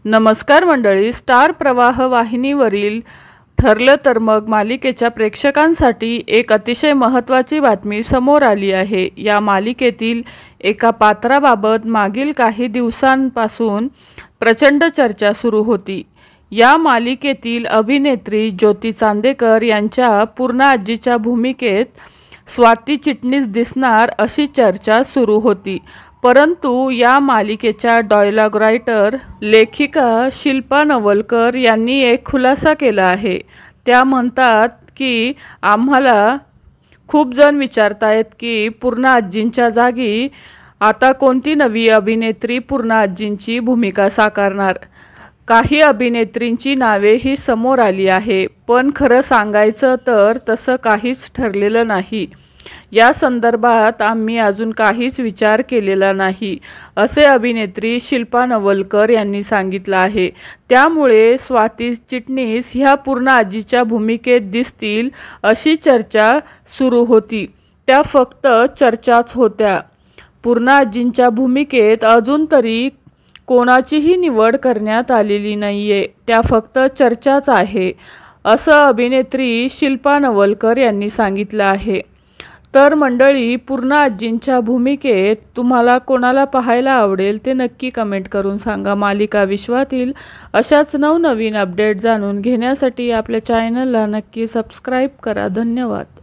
नमस्कार मंडळी, स्टार प्रवाह वाहिनीवरील ठरलं तर मग मालिकेच्या प्रेक्षकांसाठी एक अतिशय महत्त्वाची बातमी समोर आली आहे। या मालिकेतील एका पात्राबाबत मागील काही दिवसांपासून प्रचंड चर्चा सुरू होती। या मालिकेतील अभिनेत्री ज्योती चांदेकर यांच्या पूर्ण आजीच्या भूमिकेत स्वाती चिटणीस दिसणार अशी चर्चा सुरू होती। परंतु या मालिकेच्या डायलॉग रायटर लेखिका शिल्पा नवलकर यांनी एक खुलासा केला आहे। त्या म्हणतात की आम्हाला खूप जण विचारतायत की पूर्ण आजींच्या जागी आता कोणती नवी अभिनेत्री पूर्ण आजींची भूमिका साकारणार। काही अभिनेत्रींची नावेही समोर आली आहे, पण खरं सांगायचं तर तसं काहीच ठरलेलं नाही। या संदर्भात आम्ही अजून काहीच विचार केलेला नाही, असे अभिनेत्री शिल्पा नवलकर यांनी सांगितलं आहे। त्यामुळे स्वाती चिटणीस ह्या पूर्ण आजीच्या भूमिकेत दिसतील अशी चर्चा सुरू होती। त्या फक्त चर्चाच होत्या। पूर्ण आजींच्या भूमिकेत अजून तरी कोणाचीही निवड करण्यात आलेली नाहीये, त्या फक्त चर्चाच आहे, असं अभिनेत्री शिल्पा नवलकर यांनी सांगितलं आहे। तर मंडळी, पूर्ण आजींच्या भूमिकेत तुम्हाला कोणाला पाहायला आवडेल ते नक्की कमेंट करून सांगा। मालिका विश्वातील अशाच नवनवीन अपडेट जाणून घेण्यासाठी आपल्या चॅनलला नक्की सबस्क्राईब करा। धन्यवाद।